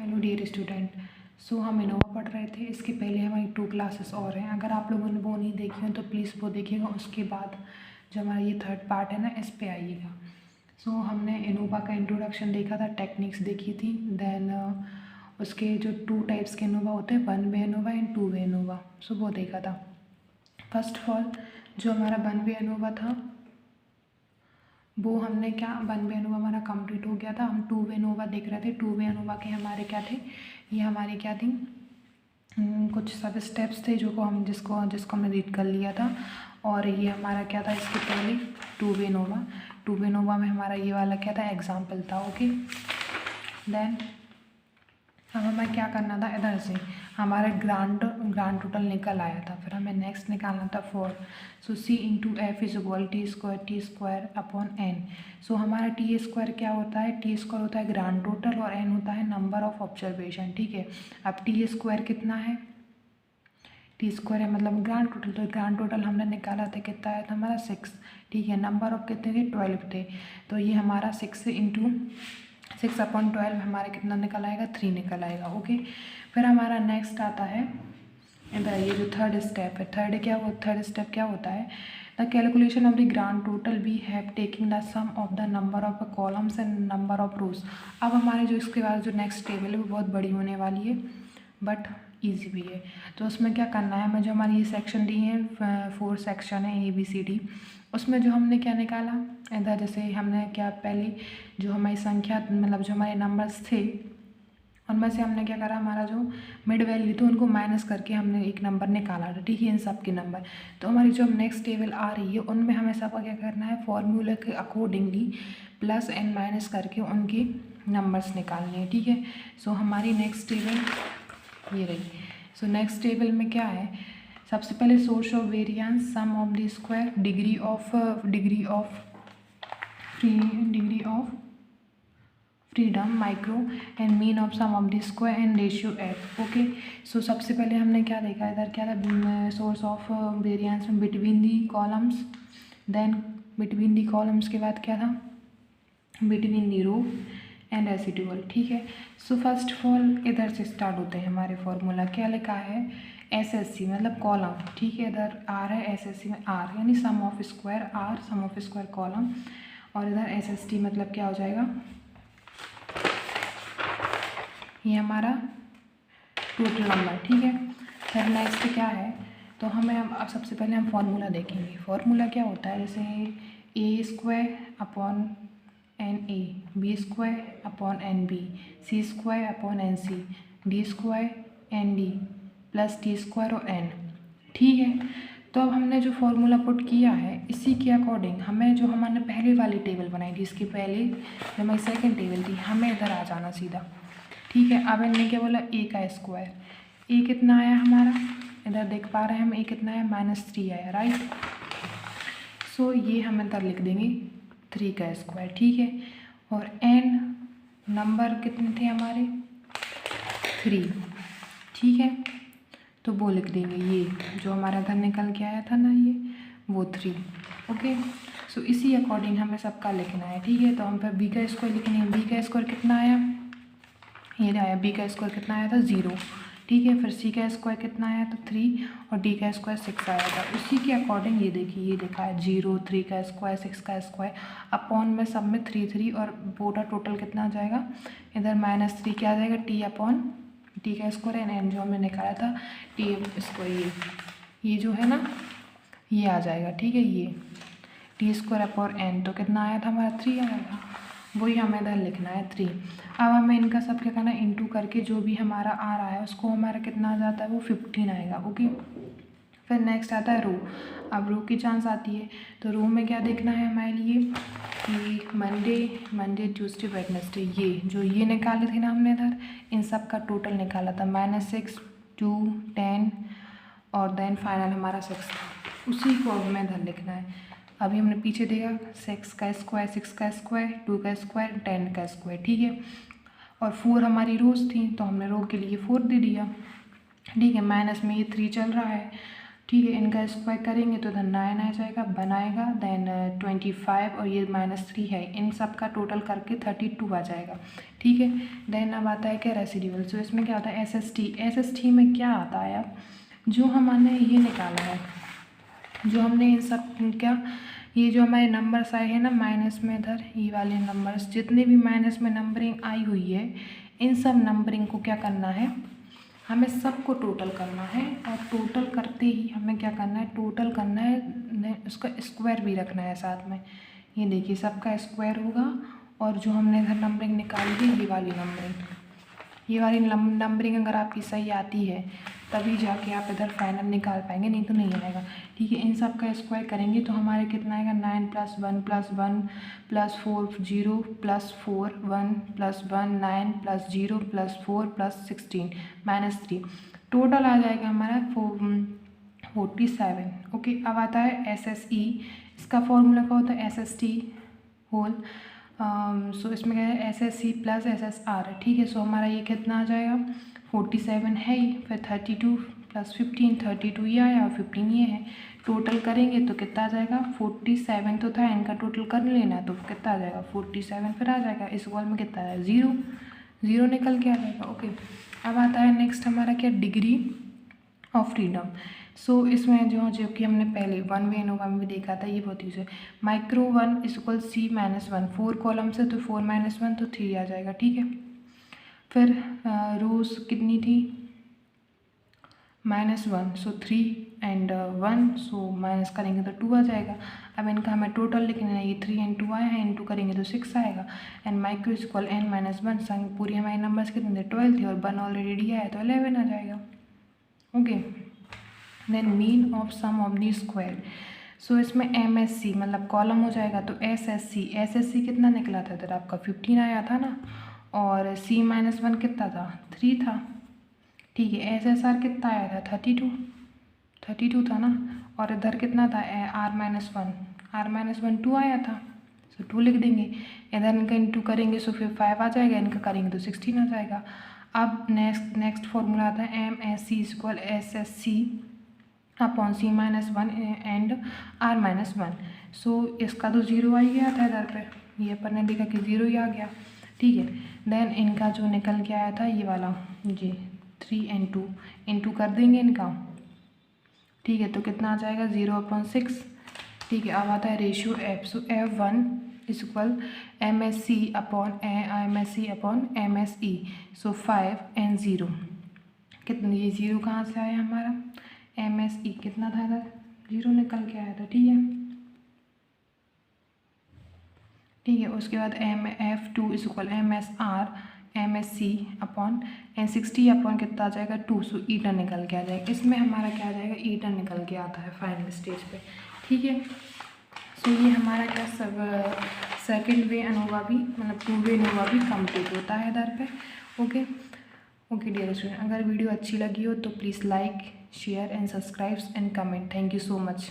Hello dear student. सो हम Innova पढ़ रहे थे। इसके पहले हमारी 2 क्लासेस और हैं। अगर आप लोगों ने वो नहीं देखी हो तो प्लीज़ वो देखिएगा। उसके बाद जो हमारा ये 3rd पार्ट है ना, इस पे आइएगा। सो हमने इनोवा का इंट्रोडक्शन देखा था, टेक्निक्स देखी थी। देन उसके जो 2 टाइप्स के इनोवा होते हैं, 1 वे इनोवा एंड 2 वे इनोवा, सो वो देखा था। फर्स्ट ऑफ ऑल जो हमारा 1 वे इनोवा था वो हमने क्या, 1 वे इनोवा हमारा कंप्लीट हो गया था। हम 2 वे इनोवा देख रहे थे। 2 वे इनोवा के हमारे क्या थे, ये हमारी क्या थी, कुछ सब स्टेप्स थे जिसको हमने रीड कर लिया था। और ये हमारा क्या था, इसके पहले 2 वे इनोवा में हमारा ये वाला क्या था, एग्जाम्पल था। ओके, देन अब हमें क्या करना था, इधर से हमारा ग्रांड टोटल निकल आया था। फिर हमें नेक्स्ट निकालना था 4। So C into F is equal T square upon N. So हमारा टी स्क्वायर क्या होता है, टी स्क्वायर होता है ग्रांड टोटल और एन होता है नंबर ऑफ ऑब्जर्वेशन। ठीक है, अब टी स्क्वायर कितना है, टी स्क्वायर है मतलब ग्रांड टोटल, तो ग्रांड टोटल हमने निकाला था, कितना आया था हमारा 6। ठीक है, नंबर ऑफ कितने थे, 12 थे। तो ये हमारा 6 इंटू 6/12 हमारे कितना निकल आएगा, 3 निकल आएगा। ओके, फिर हमारा नेक्स्ट आता है इधर, ये जो 3rd स्टेप है। थर्ड स्टेप क्या होता है, the calculation of the grand total we have taking the sum of the number of columns and number of rows. अब हमारे जो इसके बाद जो नेक्स्ट टेबल है वो बहुत बड़ी होने वाली है बट ईजी भी है। तो उसमें क्या करना है, हमें जो हमारी ये सेक्शन दी है, 4 सेक्शन है ABCD, उसमें जो हमने क्या निकाला इधर, जैसे हमने क्या पहले जो हमारी संख्या मतलब जो हमारे नंबर्स थे उनमें से हमने क्या करा, हमारा जो मिड वैल्यू थी उनको माइनस करके हमने एक नंबर निकाला था। ठीक है, इन सब के नंबर। तो हमारी जो नेक्स्ट टेबल आ रही है उनमें हमें सबका क्या करना है, फॉर्मूले के अकॉर्डिंगली प्लस एंड माइनस करके उनके नंबर्स निकालने हैं। ठीक है, सो हमारी नेक्स्ट टेबल ये रही। सो नेक्स्ट टेबल में क्या है, सबसे पहले source of variance, sum of the square, degree of freedom, micro and mean of sum of the square and ratio F. Okay, so सबसे पहले हमने क्या देखा, इधर क्या था, source of variance between the columns, then between the columns के बाद क्या था, between the row and residual. ठीक है, सो फर्स्ट ऑफ ऑल इधर से स्टार्ट होते हैं हमारे फॉर्मूला। क्या लिखा है, SSC मतलब कॉलम। ठीक है, इधर आर है, SSC में आर यानी sum of square R, sum of square column, और इधर SST मतलब क्या हो जाएगा, ये हमारा टोटल नंबर। ठीक है, फिर नेक्स्ट क्या है, तो हमें अब सबसे पहले हम फार्मूला देखेंगे। फार्मूला क्या होता है, जैसे A² upon NA, B² upon NB, C² upon NC, D² ND plus T² और N। ठीक है, तो अब हमने जो फार्मूला पुट किया है इसी के अकॉर्डिंग हमें जो हमने पहले वाली टेबल बनाई थी, इसके पहले जो हमारी सेकेंड टेबल थी, हमें इधर आ जाना सीधा। ठीक है, अब इनने क्या बोला, A का स्क्वायर, A कितना आया हमारा, इधर देख पा रहे हैं हम, A कितना आया, -3 आया, राइट। सो ये हम इधर लिख देंगे 3 का स्क्वायर। ठीक है, और N नंबर कितने थे हमारे, 3। ठीक है, तो वो लिख देंगे, ये जो हमारा इधर निकल के आया था ना, ये वो 3। ओके, सो इसी अकॉर्डिंग हमें सबका लिखना है। ठीक है, तो हम फिर B का स्क्वायर लिखेंगे। B का स्क्वायर कितना आया, ये आया, B का स्क्वायर कितना आया था, 0। ठीक है, फिर C का स्क्वायर कितना आया था, 3, और D का स्क्वायर 6 आया था। उसी के अकॉर्डिंग ये देखिए, ये लिखा है 0, 3 का स्क्वायर, 6 का स्क्वायर अपॉन में सब में 3 और पूरा टोटल कितना आ जाएगा, इधर -3 क्या आ जाएगा, T का स्क्वायर एंड N जो हमने निकाला था T स्क्वायर, ये जो है ना ये आ जाएगा। ठीक है, ये T² अपॉन N तो कितना आया था हमारा, 3 आएगा। वही हमें इधर लिखना है 3। अब हमें इनका सब क्या करना है, इंटू करके जो भी हमारा आ रहा है उसको हमारा कितना आ जाता है, वो 15 आएगा। ओके, फिर नेक्स्ट आता है रो। अब रो की चांस आती है, तो रो में क्या देखना है हमारे लिए कि मंडे ट्यूसडे वेडनेसडे, ये जो ये निकाले थे ना हमने इधर, इन सब का टोटल निकाला था, -6, 2, 10 और देन फाइनल हमारा 6 था। उसी को अब हमें इधर लिखना है। अभी हमने पीछे देखा 6 का स्क्वायर, 6 का स्क्वायर, 2 का स्क्वायर, 10 का स्क्वायर। ठीक है, और 4 हमारी रोज थी तो हमने रो के लिए 4 दे दिया। ठीक है, माइनस में ये 3 चल रहा है ठीक है। इनका स्क्वायर करेंगे तो इधर 9 आ जाएगा, 1 आएगा, देन 25 और ये -3 है, इन सब का टोटल करके 32 आ जाएगा। ठीक है। देन अब आता है क्या, रेसिड्यूअल। सो इसमें क्या होता है, SST में क्या आता है, अब जो हमने ये निकाला है, जो हमने इन सब क्या, ये जो हमारे नंबर्स आए हैं ना माइनस में, इधर ये वाले नंबर्स जितने भी माइनस में नंबरिंग आई हुई है, इन सब नंबरिंग को क्या करना है, हमें सबको टोटल करना है। और टोटल करते ही हमें क्या करना है, टोटल करना है, उसका स्क्वायर भी रखना है साथ में। ये देखिए सबका स्क्वायर होगा, और जो हमने इधर नंबरिंग निकाली है, ये वाली नंबरिंग अगर आपकी सही आती है तभी जाके आप इधर फाइनल निकाल पाएंगे, नहीं तो नहीं आएगा। ठीक है। इन सब का स्क्वायर करेंगे तो हमारे कितना आएगा, 9 + 1 + 1 + 4 0 + 4 1 + 1 9 + 0 + 4 + 16 -3, टोटल आ जाएगा हमारा 47। ओके। अब आता है SSE, इसका फॉर्मूला क्या होता है, SST होल। सो इसमें क्या है, SSC + SSR है। ठीक है। सो हमारा ये कितना आ जाएगा, 47 है ही, फिर 32 + 15, 32 ये आया और 15 ये है, टोटल करेंगे तो कितना आ जाएगा, 47 तो था, इनका टोटल कर लेना तो कितना आ जाएगा, 47 फिर आ जाएगा। इस वॉल में कितना है, 0 निकल के आ जाएगा। ओके। अब आता है नेक्स्ट हमारा क्या, डिग्री ऑफ फ्रीडम। सो इसमें जो कि हमने पहले 1 वे एनोवा में भी देखा था, ये बहुत यूज है। माइक्रो 1 = C - 1, 4 कॉलम से तो 4 - 1 तो 3 आ जाएगा। ठीक है। फिर रोज कितनी थी, -1, सो 3 एंड 1, सो माइनस करेंगे तो 2 आ जाएगा। अब इनका हमें टोटल लिखना है, ये 3 × 2 आया है, इंटू करेंगे तो 6 आएगा। एंड माइक्रो = n - 1, संग पूरी हमारे नंबर्स कितने थे, 12 थे, और 1 ऑलरेडी दिया है तो 11 आ जाएगा। Okay. Then mean of sum of the square. So इसमें MSC मतलब कॉलम हो जाएगा, तो SSC कितना निकला था इधर आपका, 15 आया था ना, और C - 1 कितना था, 3 था। ठीक है। SSR कितना आया था, 32 था ना, और इधर कितना था, R - 1 2 आया था, सो 2 लिख देंगे। इधर इनका इंटू करेंगे सो फिर 5 आ जाएगा, इनका करेंगे तो 16 आ जाएगा। अब नेक्स्ट फॉर्मूला आता है MSC = SSC / C - 1 and R - 1। सो इसका तो 0 आ ही गया था इधर पे, ये अपन ने देखा कि 0 ही आ गया। ठीक है। देन इनका जो निकल के आया था ये वाला जी, 3 × 2 इंटू कर देंगे इनका। ठीक है। तो कितना आ जाएगा, 0/6। ठीक है। अब आता है ratio F। So F1 = MSC / MSE, so 5 and 0, कितनी, ये 0 कहाँ से आया हमारा, MSE कितना था इधर, 0 निकल के आया था। ठीक है। ठीक है। उसके बाद F2 = MSR MSC / N60 कितना आ जाएगा, 2, सो ईटा निकल के आ जाएगा। इसमें हमारा क्या आ जाएगा, ईटा निकल के आता है फाइनल स्टेज पे। ठीक है। सो ये हमारा क्या सब सेकंड वे एनोवा भी मतलब 2 वे एनोवा भी कंप्लीट होता है इधर पे। ओके डियर स्टूडेंट, अगर वीडियो अच्छी लगी हो तो please like, share and subscribe and comment. Thank you so much.